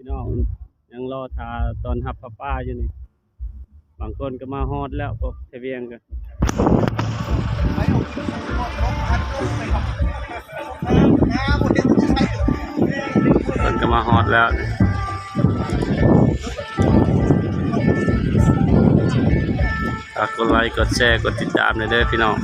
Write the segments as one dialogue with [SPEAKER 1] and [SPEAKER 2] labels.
[SPEAKER 1] พี่น้องยังรอทาตอนหับป้าอยู่นี่บางคนก็มาฮอดแล้วพวกเทเวียงกันคนก็มาฮอดแล้วฝากกดไลค์กดแชร์กดติดตามเลยเด้อพี่น้อง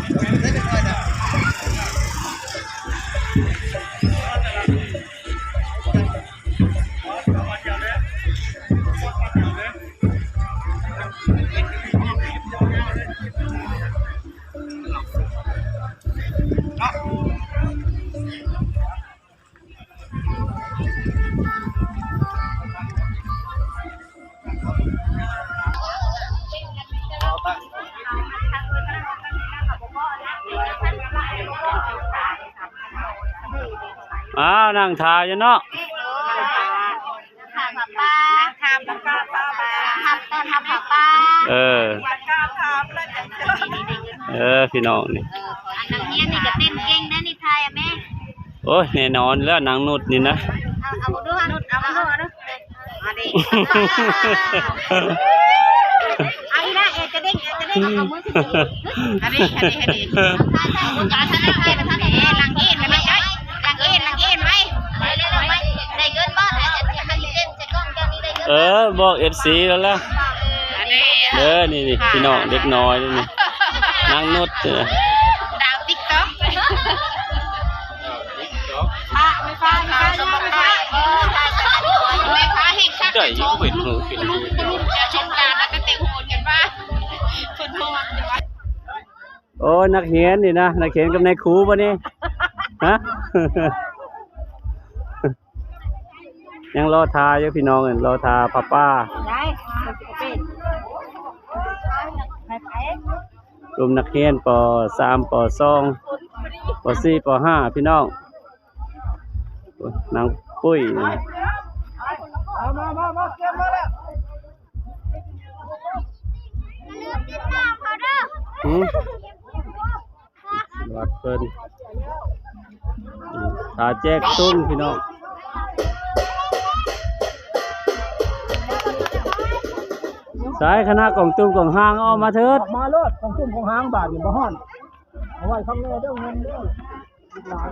[SPEAKER 1] นั่งทาอยู่เนาะพี่น้องนี่
[SPEAKER 2] นังเนี้ยนี่ก็เต้นเก่งนะนี่ไทยแม่
[SPEAKER 1] โอ้ยแน่นอนแล้วนางนุชนี่นะ
[SPEAKER 2] เอาดูนุชเอาดูมาดิไอ้ละเอกระเด้งเอามือขึ้นอันนี้ใช่ใช่การท่านไทยประธานลังเอ็นไม่ใช่ลังเอ็นไหมได้เกินบ้านจะให้เต้นจะก้องแก้วนี้ได้เกิน
[SPEAKER 1] บอก FC แล้วล่ะนี่พี่น้องเด็กน้อยนี่นางนุช
[SPEAKER 2] ดาวติ๊กต๊อกไม่ฟ้าเห็นชักชมลุกจะชมการแล้วก็เตะหัวกันว่าคนโทษเดี๋ยว
[SPEAKER 1] โอ้นักเขียนนี่นะนักเขียนกับนายครูป่ะนี่ฮะยังรอทาอยู่พี่น้องรอทาป้ากลุ่มนักเรียนป.3 ป.2 ป.4 ป.5 พี่น้องนางปุ้ย
[SPEAKER 3] มาเก็บมาแล้ว
[SPEAKER 1] วัดเพิ่นตาแจกตุ้นพี่น้องสายคณะกองตุ้มกองห้างเอามาเถิด
[SPEAKER 3] มาโลดกองตุ้มกองห้างบาทอยู่บ่ฮ้อนเอาไว้ข้างในเด้อเงินเด้อหลาน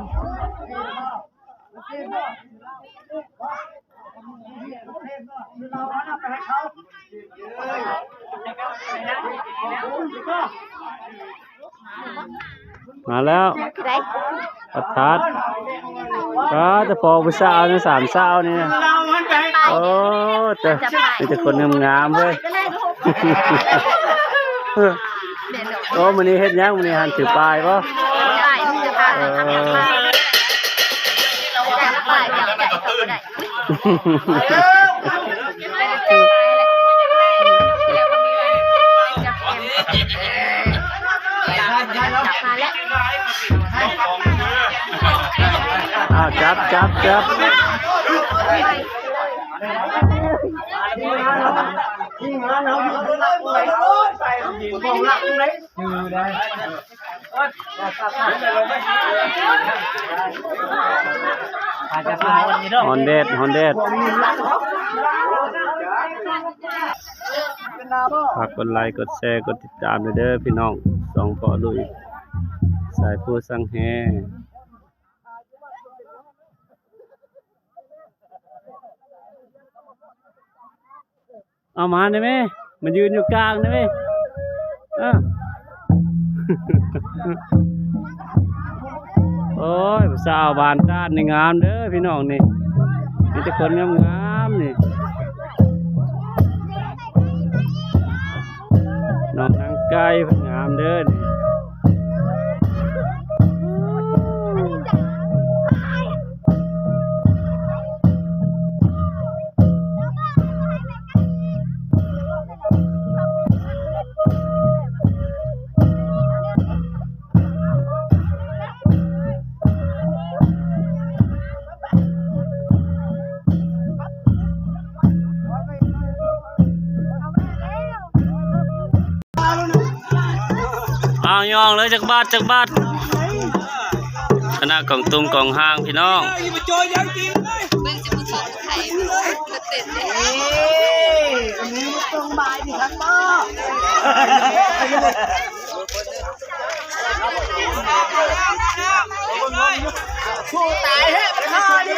[SPEAKER 1] มาแล้วประทัดก็จะพอไปสาวใน3 สาวนี่นะโอ้แต่คนงามๆเว้ยโอ้มันนี่เฮ็ดยังมันนี่หันถือปลายป่ะจับฮอนเดดฝากกดไลค์กดแชร์กดติดตามเด้อพี่น้อง2 ปอลุยสายผู้สังแฮเอามาได้ไหมมันยืนอยู่กลางได้ไหมโอ้ยสาวบานด้านในงามเด้อพี่น้องนี่มีแต่คนงามๆนี่น้องนางไก่งามเด้อนี่ยองเลยจากบาทคณะกองตุ้มกองห้างพี่น้อง
[SPEAKER 3] อันนี้มันตรงบ่ายนี่ครับป้าผู้ตายเฮ้ยข้านี่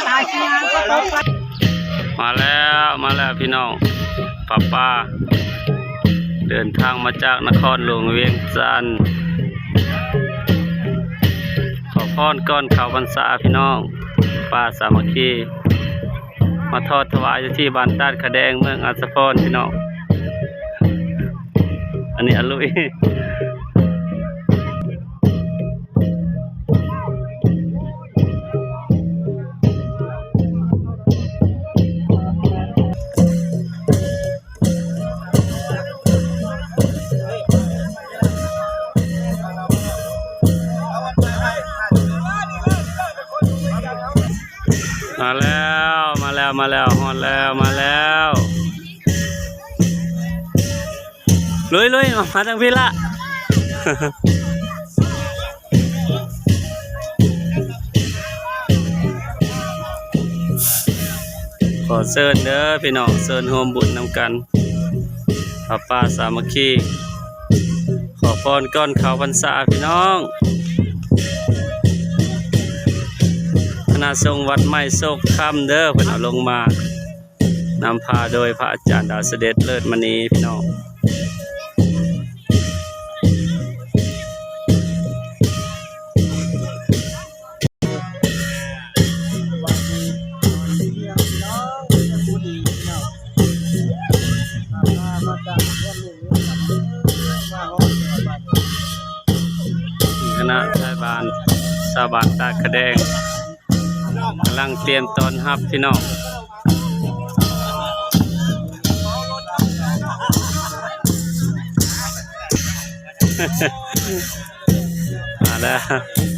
[SPEAKER 3] ตายขี้งก็ต้อง
[SPEAKER 1] มาแล้วพี่น้องป้าเดินทางมาจากนครหลวงเวียงจันทร์ขอพรก่อนเข้าพรรษาพี่น้องป้าสามัคคีมาทอดถวายที่บ้านตาดขะแดงเมืองอัศพรพี่น้องอันนี้อลุยมาแล้วฮอดแล้วมาแล้วลุยมาทางพี่ละ ขอเชิญเด้อพี่น้องเชิญโฮมบุญนำกันป้าสามัคคีขอพรก่อนเข้าพรรษาพี่น้องคณะสงฆ์วัดไม้โศกค่ำเด้อเพิ่นเอาลงมานำพาโดยพระอาจารย์ดาวเสด็จเลิศมณีพี่น้องคณะชายบานชาวบ้านตาดขะแดงกำลังเตรียมต้อนรับพี่น้องมาแล้ว